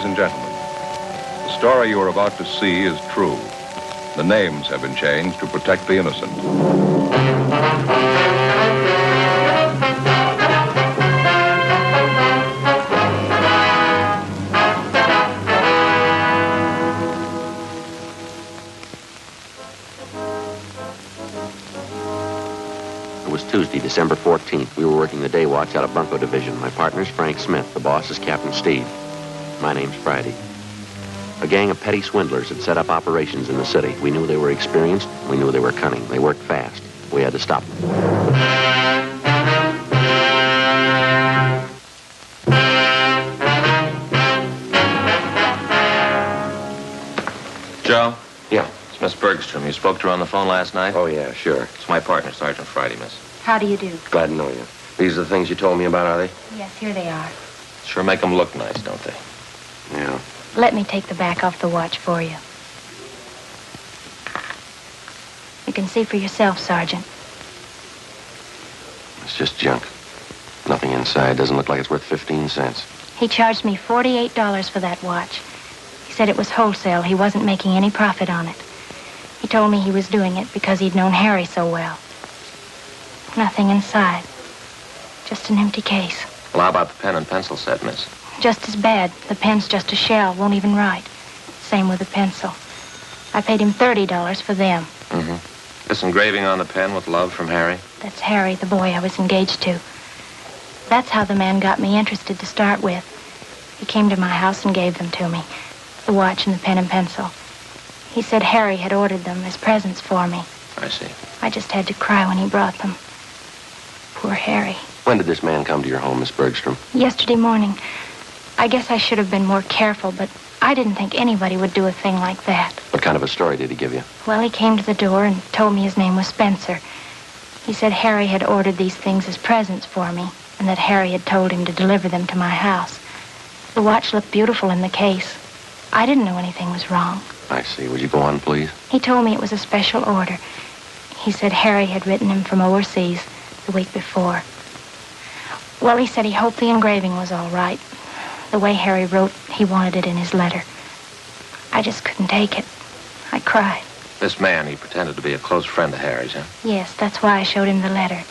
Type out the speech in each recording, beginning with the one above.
and gentlemen, the story you are about to see is true. The names have been changed to protect the innocent. It was Tuesday, December 14th. We were working the day watch out of Bunko Division. My partner's Frank Smith. The boss is Captain Steve. My name's Friday. A gang of petty swindlers had set up operations in the city. We knew they were experienced. We knew they were cunning. They worked fast. We had to stop them. Joe? Yeah. It's Miss Bergstrom. You spoke to her on the phone last night? Oh, yeah, sure. It's my partner, Sergeant Friday, miss. How do you do? Glad to know you. These are the things you told me about, are they? Yes, here they are. Sure make them look nice, don't they? Yeah. Let me take the back off the watch for you. You can see for yourself, Sergeant. It's just junk. Nothing inside. Doesn't look like it's worth 15 cents. He charged me $48 for that watch. He said it was wholesale. He wasn't making any profit on it. He told me he was doing it because he'd known Harry so well. Nothing inside. Just an empty case. Well, how about the pen and pencil set, miss? Just as bad. The pen's just a shell. Won't even write. Same with the pencil. I paid him $30 for them. Mm-hmm. This engraving on the pen with love from Harry? That's Harry, the boy I was engaged to. That's how the man got me interested to start with. He came to my house and gave them to me. The watch and the pen and pencil. He said Harry had ordered them as presents for me. I see. I just had to cry when he brought them. Poor Harry. When did this man come to your home, Miss Bergstrom? Yesterday morning. I guess I should have been more careful, but I didn't think anybody would do a thing like that. What kind of a story did he give you? Well, he came to the door and told me his name was Spencer. He said Harry had ordered these things as presents for me, and that Harry had told him to deliver them to my house. The watch looked beautiful in the case. I didn't know anything was wrong. I see. Would you go on, please? He told me it was a special order. He said Harry had written him from overseas the week before. Well, he said he hoped the engraving was all right. The way Harry wrote, he wanted it in his letter. I just couldn't take it. I cried. This man, he pretended to be a close friend of Harry's, huh? Yes, that's why I showed him the letter.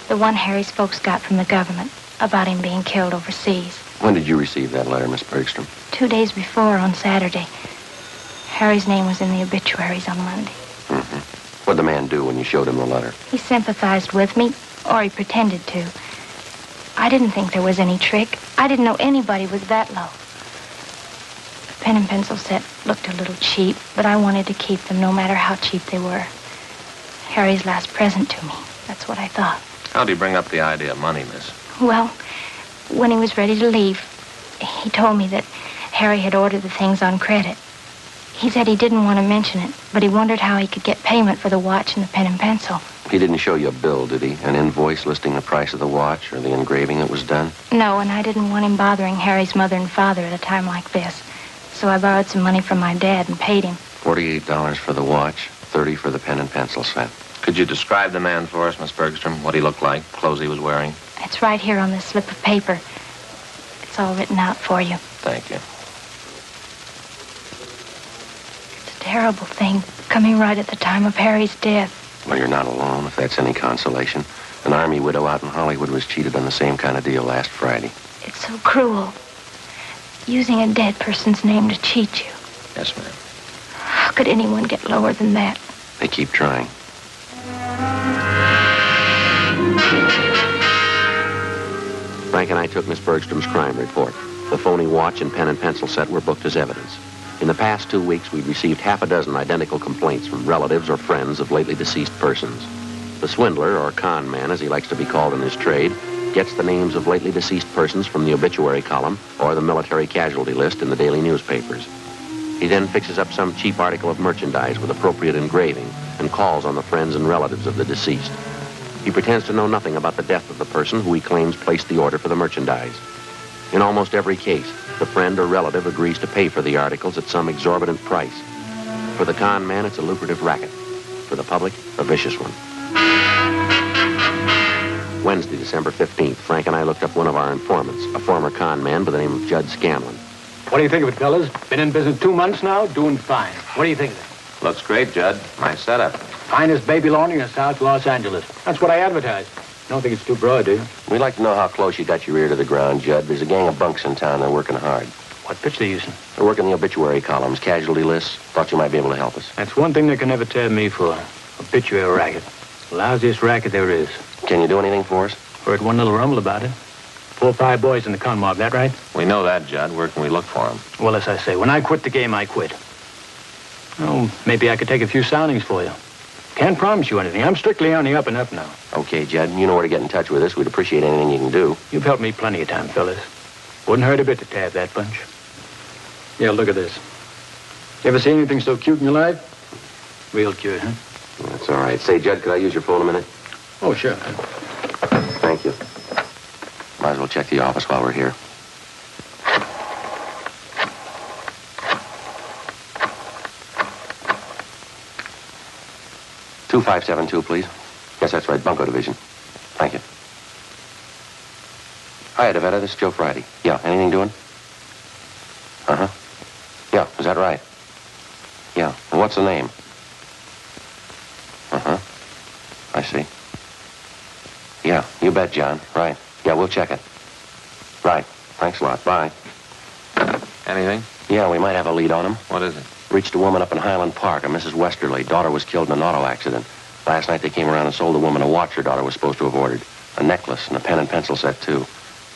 The one Harry's folks got from the government about him being killed overseas. When did you receive that letter, Miss Bergstrom? 2 days before, on Saturday. Harry's name was in the obituaries on Monday. Mm-hmm. What'd the man do when you showed him the letter? He sympathized with me, or he pretended to. I didn't think there was any trick. I didn't know anybody was that low. The pen and pencil set looked a little cheap, but I wanted to keep them no matter how cheap they were. Harry's last present to me. That's what I thought. How'd he bring up the idea of money, miss? Well, when he was ready to leave, he told me that Harry had ordered the things on credit. He said he didn't want to mention it, but he wondered how he could get payment for the watch and the pen and pencil. He didn't show you a bill, did he? An invoice listing the price of the watch or the engraving that was done? No, and I didn't want him bothering Harry's mother and father at a time like this. So I borrowed some money from my dad and paid him. $48 for the watch, $30 for the pen and pencil set. Could you describe the man for us, Miss Bergstrom? What he looked like, clothes he was wearing? It's right here on this slip of paper. It's all written out for you. Thank you. It's a terrible thing, coming right at the time of Harry's death. Well, you're not alone, if that's any consolation. An Army widow out in Hollywood was cheated on the same kind of deal last Friday. It's so cruel. Using a dead person's name to cheat you. Yes, ma'am. How could anyone get lower than that? They keep trying. Frank and I took Miss Bergstrom's crime report. The phony watch and pen and pencil set were booked as evidence. In the past 2 weeks, we'd received half a dozen identical complaints from relatives or friends of lately deceased persons. The swindler, or con man as he likes to be called in his trade, gets the names of lately deceased persons from the obituary column or the military casualty list in the daily newspapers. He then fixes up some cheap article of merchandise with appropriate engraving and calls on the friends and relatives of the deceased. He pretends to know nothing about the death of the person who he claims placed the order for the merchandise. In almost every case, the friend or relative agrees to pay for the articles at some exorbitant price. For the con man, it's a lucrative racket. For the public, a vicious one. Wednesday, December 15th, Frank and I looked up one of our informants, a former con man by the name of Judd Scanlon. What do you think of it, fellas? Been in business 2 months now, doing fine. What do you think of it? Looks great, Judd. Nice setup. Finest baby laundry in South Los Angeles. That's what I advertise. Don't think it's too broad, do you? We'd like to know how close you got your ear to the ground, Judd. There's a gang of bunks in town. They're working hard. What pitch they using? They're working the obituary columns, casualty lists. Thought you might be able to help us. That's one thing they can never tab me for. Obituary racket. Lousiest racket there is. Can you do anything for us? Heard one little rumble about it. 4 or 5 boys in the con mob, that right? We know that, Judd. Where can we look for him? Well, as I say, when I quit the game, I quit. Oh, maybe I could take a few soundings for you. Can't promise you anything. I'm strictly on the up and up now. Okay, Judd. You know where to get in touch with us. We'd appreciate anything you can do. You've helped me plenty of time, fellas. Wouldn't hurt a bit to tab that bunch. Yeah, look at this. You ever seen anything so cute in your life? Real cute, huh? That's all right. Say, Judd, could I use your phone a minute? Oh, sure. Thank you. Might as well check the office while we're here. "2572, please." Yes, that's right. Bunko Division. Thank you. Hi, Devetta. This is Joe Friday. Yeah, anything doing? Uh-huh. Yeah, is that right? Yeah. And what's the name? Uh-huh. I see. Yeah, you bet, John. Right. Yeah, we'll check it. Right. Thanks a lot. Bye. Anything? Yeah, we might have a lead on him. What is it? Reached a woman up in Highland Park, a Mrs. Westerly. Daughter was killed in an auto accident. Last night they came around and sold the woman a watch her daughter was supposed to have ordered. A necklace and a pen and pencil set, too.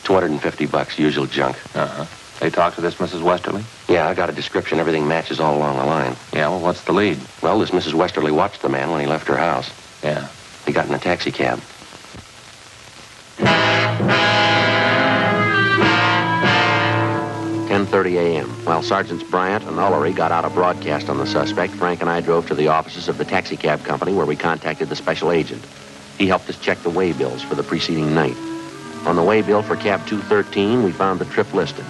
$250, usual junk. Uh-huh. They talked to this Mrs. Westerly? Yeah, I got a description. Everything matches all along the line. Yeah, well, what's the lead? Well, this Mrs. Westerly watched the man when he left her house. Yeah. He got in a taxi cab. 10:30 a.m. While Sergeants Bryant and Ullery got out a broadcast on the suspect, Frank and I drove to the offices of the taxi cab company where we contacted the special agent. He helped us check the way bills for the preceding night. On the way bill for cab 213, we found the trip listed.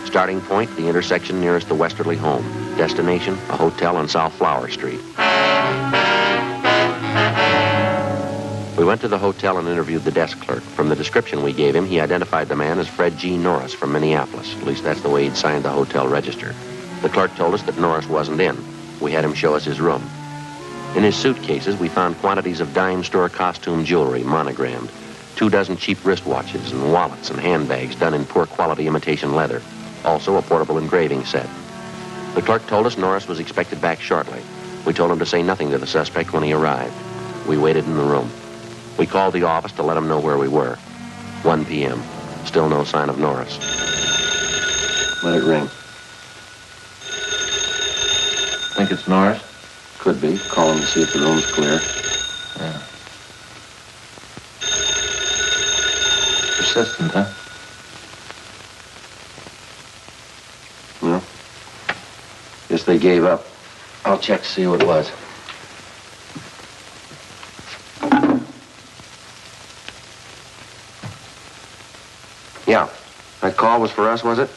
Starting point, the intersection nearest the Westerly home. Destination, a hotel on South Flower Street. We went to the hotel and interviewed the desk clerk. From the description we gave him, he identified the man as Fred G. Norris from Minneapolis. At least that's the way he'd signed the hotel register. The clerk told us that Norris wasn't in. We had him show us his room. In his suitcases, we found quantities of dime store costume jewelry, monogrammed, 24 cheap wristwatches and wallets and handbags done in poor quality imitation leather. Also a portable engraving set. The clerk told us Norris was expected back shortly. We told him to say nothing to the suspect when he arrived. We waited in the room. We called the office to let him know where we were. 1 p.m. Still no sign of Norris. Let it ring. Think it's Norris? Could be. Call him to see if the room's clear. Yeah. Persistent, huh? No. Guess they gave up. I'll check to see who it was. Yeah. That call was for us, was it?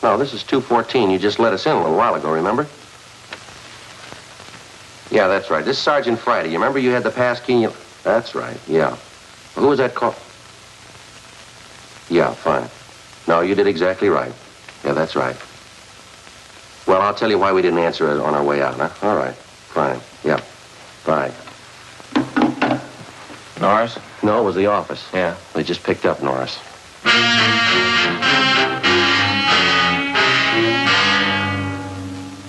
No, this is 214. You just let us in a little while ago, remember? Yeah, that's right. This is Sergeant Friday. You remember you had the pass key? That's right, yeah. Well, who was that call? Yeah, fine. No, you did exactly right. Yeah, that's right. Well, I'll tell you why we didn't answer it on our way out, huh? All right, fine. Yeah, bye. Norris? No, it was the office. Yeah. They just picked up Norris.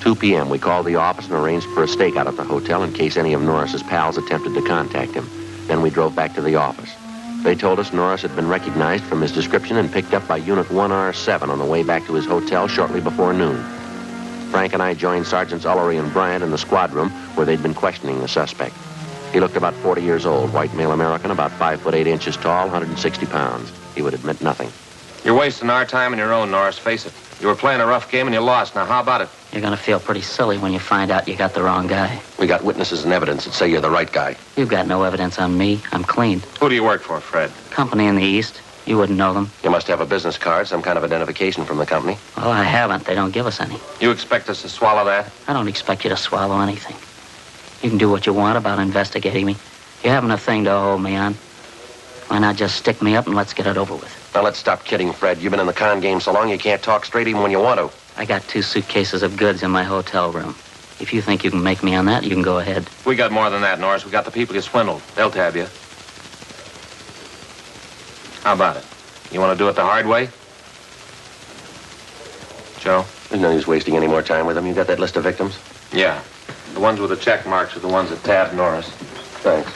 2 p.m. We called the office and arranged for a stakeout at the hotel in case any of Norris's pals attempted to contact him. Then we drove back to the office. They told us Norris had been recognized from his description and picked up by Unit 1R7 on the way back to his hotel shortly before noon. Frank and I joined Sergeants Ullery and Bryant in the squad room where they'd been questioning the suspect. He looked about 40 years old, white male American, about 5 foot 8 inches tall, 160 pounds. He would admit nothing. You're wasting our time and your own, Norris. Face it. You were playing a rough game and you lost. Now, how about it? You're going to feel pretty silly when you find out you got the wrong guy. We got witnesses and evidence that say you're the right guy. You've got no evidence on me. I'm clean. Who do you work for, Fred? Company in the East. You wouldn't know them. You must have a business card, some kind of identification from the company. Well, I haven't. They don't give us any. You expect us to swallow that? I don't expect you to swallow anything. You can do what you want about investigating me. You haven't a thing to hold me on. Why not just stick me up and let's get it over with? Now, let's stop kidding, Fred. You've been in the con game so long you can't talk straight even when you want to. I got 2 suitcases of goods in my hotel room. If you think you can make me on that, you can go ahead. We got more than that, Norris. We got the people you swindled. They'll tab you. How about it? You want to do it the hard way? Joe? There's no use wasting any more time with them. You got that list of victims? Yeah. The ones with the check marks are the ones that tabbed Norris. Thanks.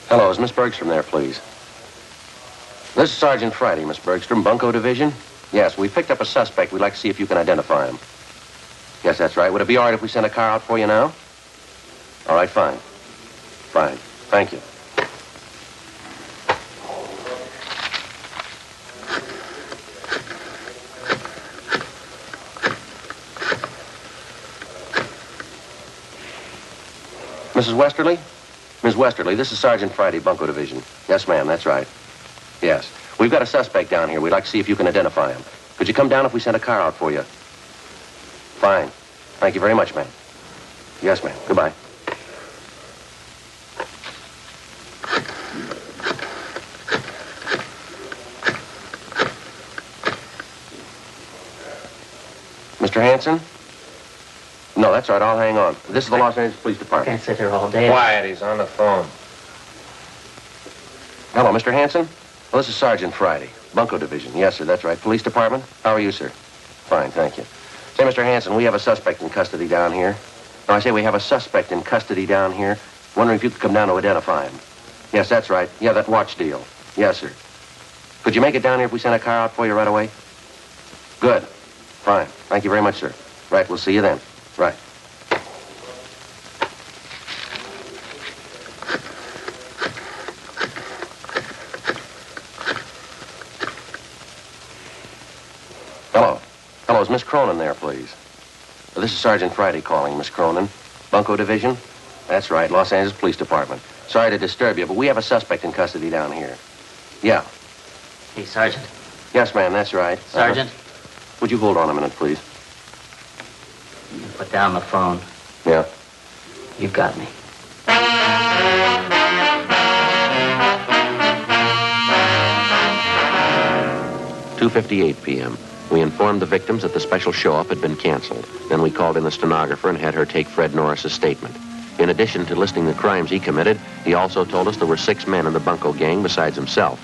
Hello, is Miss Bergstrom there, please? This is Sergeant Friday, Miss Bergstrom, Bunko Division. Yes, we picked up a suspect. We'd like to see if you can identify him. Yes, that's right. Would it be all right if we sent a car out for you now? All right, fine. Fine. Thank you. Mrs. Westerly? Ms. Westerly, this is Sergeant Friday, Bunko Division. Yes, ma'am, that's right. Yes. We've got a suspect down here. We'd like to see if you can identify him. Could you come down if we sent a car out for you? Fine. Thank you very much, ma'am. Yes, ma'am. Goodbye. Mr. Hanson? No, that's all right. I'll hang on. This is the Los Angeles Police I Department. can't sit here all day. Quiet, he's on the phone. Hello, Mr. Hanson? Well, this is Sergeant Friday, Bunko Division. Yes, sir, that's right. Police Department? How are you, sir? Fine, thank you. Say, Mr. Hanson, we have a suspect in custody down here. No, I say we have a suspect in custody down here. Wondering if you could come down to identify him. Yes, that's right. Yeah, that watch deal. Yes, sir. Could you make it down here if we sent a car out for you right away? Good. Fine. Thank you very much, sir. Right, we'll see you then. Right. Hello. Hello, is Miss Cronin there, please? This is Sergeant Friday calling, Miss Cronin. Bunko Division? That's right, Los Angeles Police Department. Sorry to disturb you, but we have a suspect in custody down here. Yeah. Hey, Sergeant. Yes, ma'am, that's right. Sergeant? Would you hold on a minute, please? You can put down the phone. Yeah. You got me. 2:58 p.m. We informed the victims that the special show-up had been canceled. Then we called in the stenographer and had her take Fred Norris's statement. In addition to listing the crimes he committed, he also told us there were 6 men in the Bunko gang besides himself.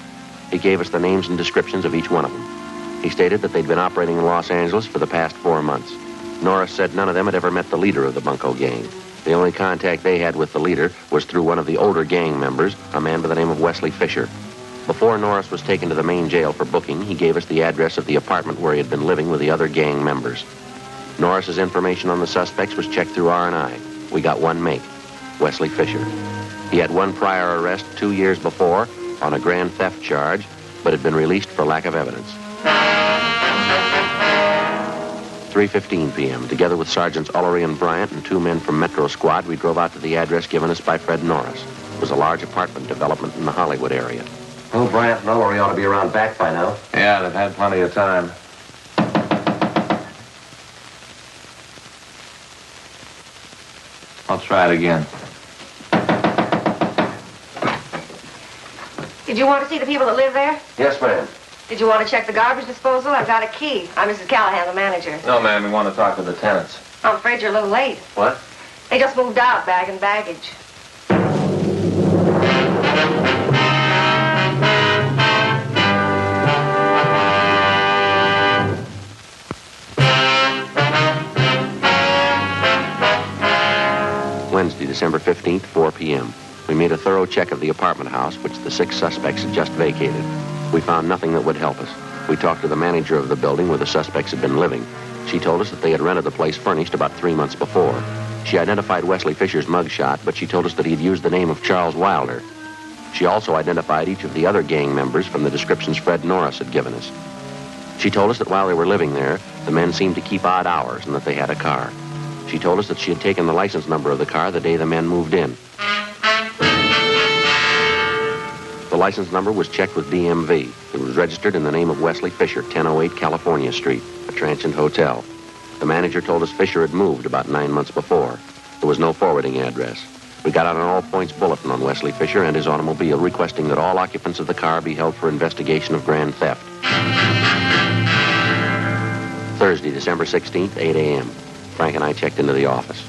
He gave us the names and descriptions of each one of them. He stated that they'd been operating in Los Angeles for the past 4 months. Norris said none of them had ever met the leader of the Bunko gang. The only contact they had with the leader was through one of the older gang members, a man by the name of Wesley Fisher. Before Norris was taken to the main jail for booking, he gave us the address of the apartment where he had been living with the other gang members. Norris's information on the suspects was checked through R&I. We got one make, Wesley Fisher. He had one prior arrest 2 years before on a grand theft charge, but had been released for lack of evidence. 3:15 p.m. Together with Sergeants Ullery and Bryant and 2 men from Metro Squad, we drove out to the address given us by Fred Norris. It was a large apartment development in the Hollywood area. Oh, Bryant and Ullery ought to be around back by now. Yeah, they've had plenty of time. I'll try it again. Did you want to see the people that live there? Yes, ma'am. Did you want to check the garbage disposal? I've got a key. I'm Mrs. Callahan, the manager. No, ma'am, we want to talk to the tenants. I'm afraid you're a little late. What? They just moved out, bag and baggage. Wednesday, December 15th, 4 p.m. We made a thorough check of the apartment house, which the 6 suspects had just vacated. We found nothing that would help us. We talked to the manager of the building where the suspects had been living. She told us that they had rented the place furnished about 3 months before. She identified Wesley Fisher's mugshot, but she told us that he had used the name of Charles Wilder. She also identified each of the other gang members from the descriptions Fred Norris had given us. She told us that while they were living there, the men seemed to keep odd hours and that they had a car. She told us that she had taken the license number of the car the day the men moved in. The license number was checked with DMV. It was registered in the name of Wesley Fisher, 1008 California Street, a transient hotel. The manager told us Fisher had moved about 9 months before. There was no forwarding address. We got out an all-points bulletin on Wesley Fisher and his automobile, requesting that all occupants of the car be held for investigation of grand theft. Thursday, December 16th, 8 a.m. Frank and I checked into the office.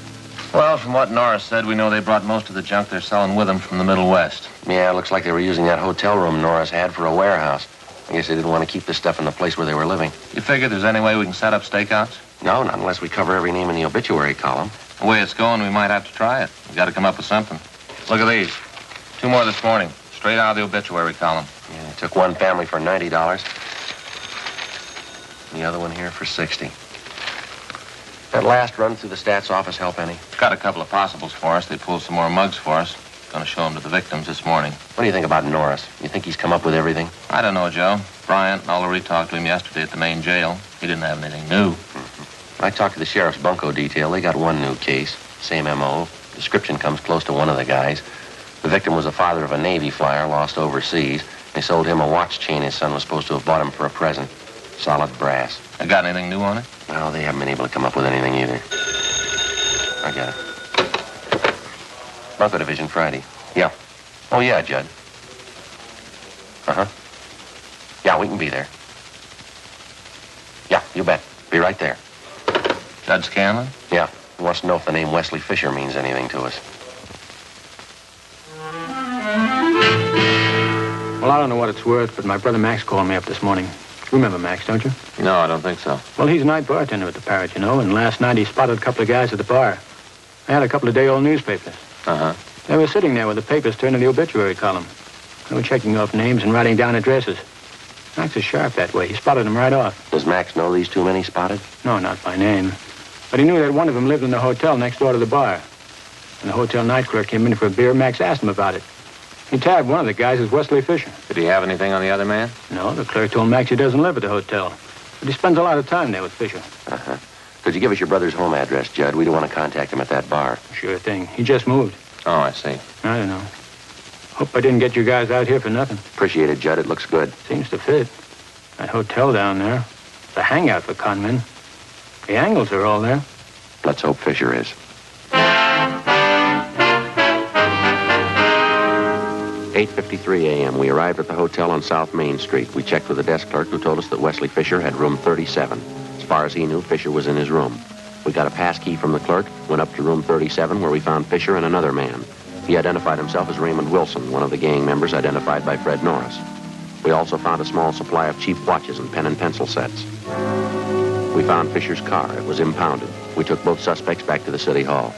Well, from what Norris said, we know they brought most of the junk they're selling with them from the Middle West. Yeah, it looks like they were using that hotel room Norris had for a warehouse. I guess they didn't want to keep this stuff in the place where they were living. You figure there's any way we can set up stakeouts? No, not unless we cover every name in the obituary column. The way it's going, we might have to try it. We've got to come up with something. Look at these. 2 more this morning, straight out of the obituary column. Yeah, it took one family for $90. The other one here for $60. That last run through the stats office help any? Got a couple of possibles for us. They pulled some more mugs for us. Gonna show them to the victims this morning. What do you think about Norris? You think he's come up with everything? I don't know, Joe. Bryant and Ullery talked to him yesterday at the main jail. He didn't have anything new. I talked to the sheriff's bunco detail. They got one new case. Same M.O. Description comes close to one of the guys. The victim was the father of a Navy flyer lost overseas. They sold him a watch chain his son was supposed to have bought him for a present. Solid brass. I got anything new on it? No, they haven't been able to come up with anything either. I got it. Bunco Division, Friday. Yeah. Oh, yeah, Judd. Uh-huh. Yeah, we can be there. Yeah, you bet. Be right there. Judd Scanlon? Yeah. He wants to know if the name Wesley Fisher means anything to us. Well, I don't know what it's worth, but my brother Max called me up this morning. You remember Max, don't you? No, I don't think so. Well, he's a night bartender at the Parrot, you know, and last night he spotted a couple of guys at the bar. They had a couple of day-old newspapers. Uh-huh. They were sitting there with the papers turned to the obituary column. They were checking off names and writing down addresses. Max is sharp that way. He spotted them right off. Does Max know these two men he spotted? No, not by name. But he knew that one of them lived in the hotel next door to the bar. When the hotel night clerk came in for a beer, Max asked him about it. He tagged one of the guys as Wesley Fisher. Did he have anything on the other man? No, the clerk told Max he doesn't live at the hotel. But he spends a lot of time there with Fisher. Uh-huh. Could you give us your brother's home address, Judd? We don't want to contact him at that bar. Sure thing. He just moved. Oh, I see. I don't know. Hope I didn't get you guys out here for nothing. Appreciate it, Judd. It looks good. Seems to fit. That hotel down there. It's a hangout for con men. The angles are all there. Let's hope Fisher is. 8:53 a.m. We arrived at the hotel on South Main Street. We checked with the desk clerk who told us that Wesley Fisher had room 37. As far as he knew, Fisher was in his room. We got a pass key from the clerk, went up to room 37 where we found Fisher and another man. He identified himself as Raymond Wilson, one of the gang members identified by Fred Norris. We also found a small supply of cheap watches and pen and pencil sets. We found Fisher's car. It was impounded. We took both suspects back to the city hall.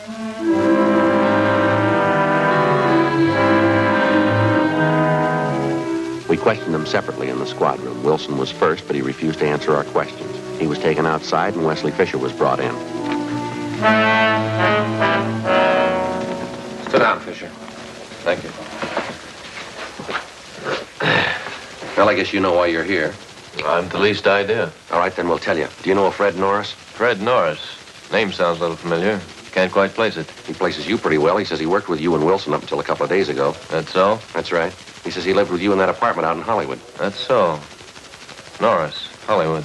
We questioned them separately in the squad room. Wilson was first, but he refused to answer our questions. He was taken outside, and Wesley Fisher was brought in. Sit down, Fisher. Thank you. Well, I guess you know why you're here. I haven't the least idea. All right, then we'll tell you. Do you know a Fred Norris? Fred Norris. Name sounds a little familiar. Can't quite place it. He places you pretty well. He says he worked with you and Wilson up until a couple of days ago. That's so? That's right. He says he lived with you in that apartment out in Hollywood. That's so. Norris, Hollywood.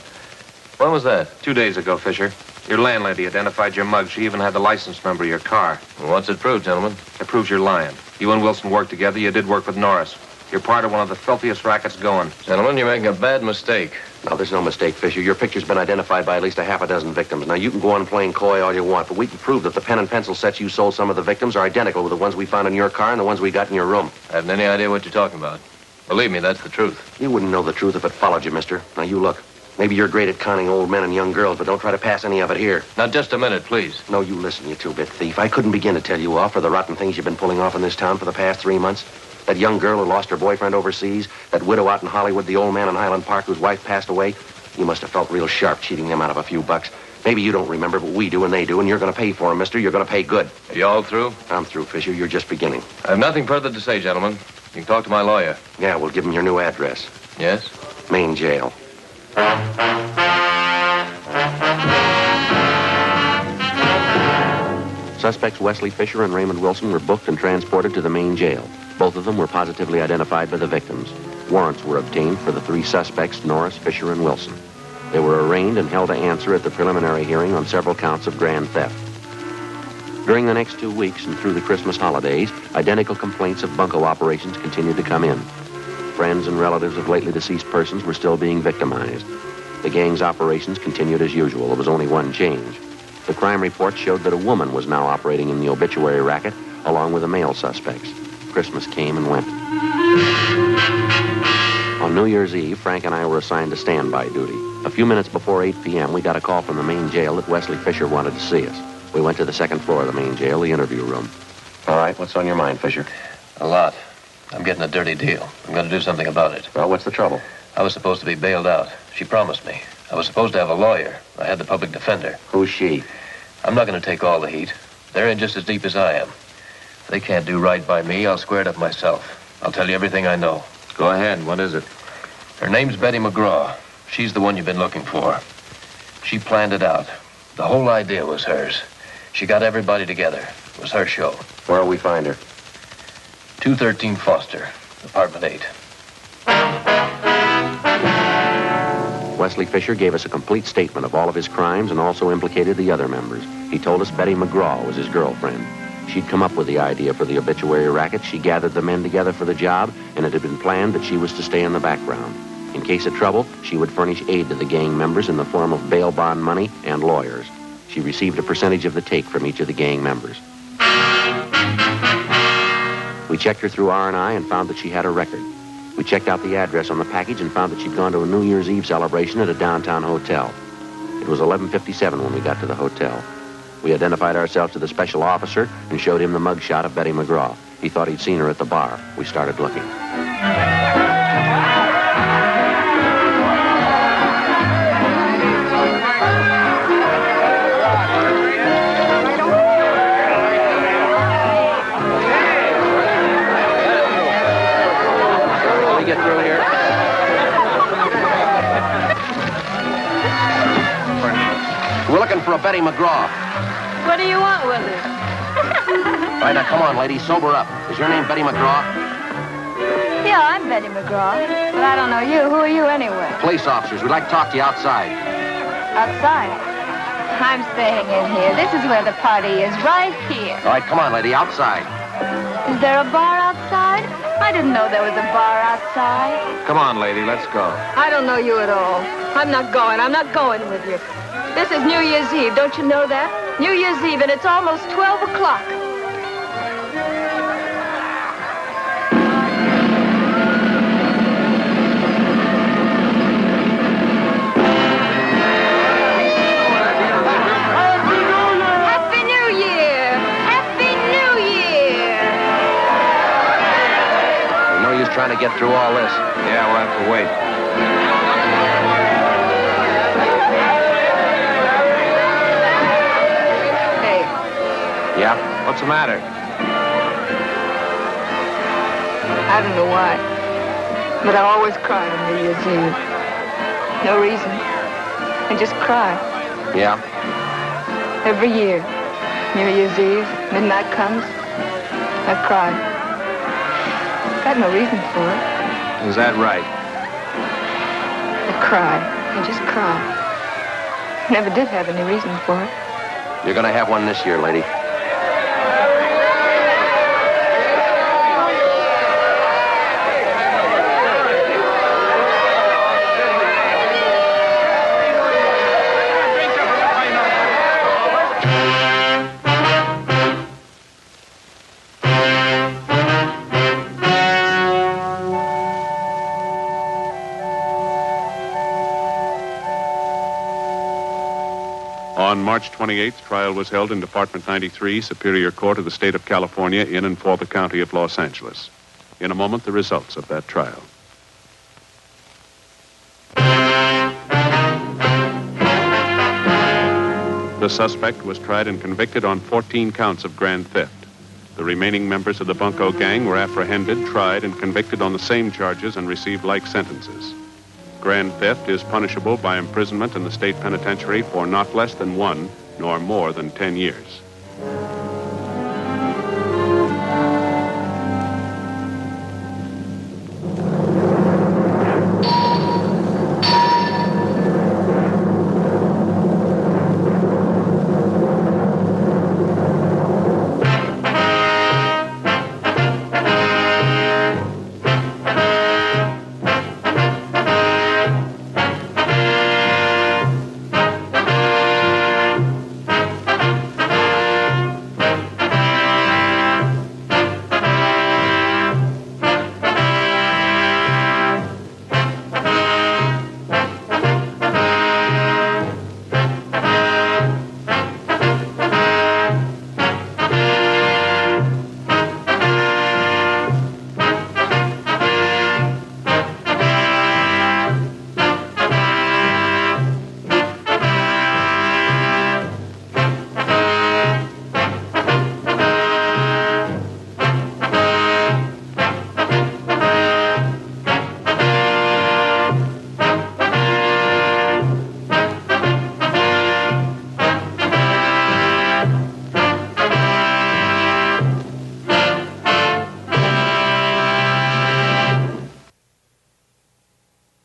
When was that? 2 days ago, Fisher. Your landlady identified your mug. She even had the license number of your car. Well, what's it prove, gentlemen? It proves you're lying. You and Wilson worked together. You did work with Norris. You're part of one of the filthiest rackets going. Gentlemen, you're making a bad mistake. No, there's no mistake, Fisher. Your picture's been identified by at least a half a dozen victims. Now, you can go on playing coy all you want, but we can prove that the pen and pencil sets you sold some of the victims are identical with the ones we found in your car and the ones we got in your room. I haven't any idea what you're talking about. Believe me, that's the truth. You wouldn't know the truth if it followed you, mister. Now, you look. Maybe you're great at conning old men and young girls, but don't try to pass any of it here. Now, just a minute, please. No, you listen, you two-bit thief. I couldn't begin to tell you off for the rotten things you've been pulling off in this town for the past 3 months. That young girl who lost her boyfriend overseas, that widow out in Hollywood, the old man in Highland Park whose wife passed away. You must have felt real sharp cheating them out of a few bucks. Maybe you don't remember, but we do and they do, and you're going to pay for them, mister. You're going to pay good. Are you all through? I'm through, Fisher. You're just beginning. I have nothing further to say, gentlemen. You can talk to my lawyer. Yeah, we'll give him your new address. Yes? Main jail. Suspects Wesley Fisher and Raymond Wilson were booked and transported to the main jail. Both of them were positively identified by the victims. Warrants were obtained for the three suspects, Norris, Fisher, and Wilson. They were arraigned and held to answer at the preliminary hearing on several counts of grand theft. During the next 2 weeks and through the Christmas holidays, identical complaints of bunco operations continued to come in. Friends and relatives of lately deceased persons were still being victimized. The gang's operations continued as usual. There was only one change. The crime report showed that a woman was now operating in the obituary racket, along with the male suspects. Christmas came and went. On New Year's Eve, Frank and I were assigned to standby duty. A few minutes before 8 p.m., we got a call from the main jail that Wesley Fisher wanted to see us. We went to the second floor of the main jail, the interview room. All right, what's on your mind, Fisher? A lot. I'm getting a dirty deal. I'm going to do something about it. Well, what's the trouble? I was supposed to be bailed out. She promised me. I was supposed to have a lawyer. I had the public defender. Who's she? I'm not going to take all the heat. They're in just as deep as I am. If they can't do right by me, I'll square it up myself. I'll tell you everything I know. Go ahead. What is it? Her name's Betty McGraw. She's the one you've been looking for. She planned it out. The whole idea was hers. She got everybody together. It was her show. Where'll we find her? 213 Foster, apartment 8. Wesley Fisher gave us a complete statement of all of his crimes and also implicated the other members. He told us Betty McGraw was his girlfriend. She'd come up with the idea for the obituary racket. She gathered the men together for the job, and it had been planned that she was to stay in the background. In case of trouble, she would furnish aid to the gang members in the form of bail bond money and lawyers. She received a percentage of the take from each of the gang members. We checked her through R&I and found that she had a record. We checked out the address on the package and found that she'd gone to a New Year's Eve celebration at a downtown hotel. It was 11:57 when we got to the hotel. We identified ourselves to the special officer and showed him the mugshot of Betty McGraw. He thought he'd seen her at the bar. We started looking. Get through here. We're looking for a Betty McGraw. What do you want with her? All right, now come on, lady, sober up. Is your name Betty McGraw? Yeah, I'm Betty McGraw, but I don't know you. Who are you anyway? Police officers. We'd like to talk to you outside. Outside? I'm staying in here. This is where the party is, right here. All right, come on, lady, outside. Is there a bar outside? I didn't know there was a bar outside. Come on, lady, let's go. I don't know you at all. I'm not going. I'm not going with you. This is New Year's Eve. Don't you know that? New Year's Eve, and it's almost 12 o'clock. Happy New Year! Happy New Year! No use trying to get through all this. Yeah, we'll have to wait. Yeah? What's the matter? I don't know why, but I always cry on New Year's Eve. No reason. I just cry. Yeah? Every year. New Year's Eve, midnight comes, I cry. Got no reason for it. Is that right? I cry. I just cry. Never did have any reason for it. You're gonna have one this year, lady. On March 28th, trial was held in Department 93, Superior Court of the State of California, in and for the County of Los Angeles. In a moment, the results of that trial. The suspect was tried and convicted on 14 counts of grand theft. The remaining members of the bunco gang were apprehended, tried, and convicted on the same charges and received like sentences. Grand theft is punishable by imprisonment in the state penitentiary for not less than 1 nor more than 10 years.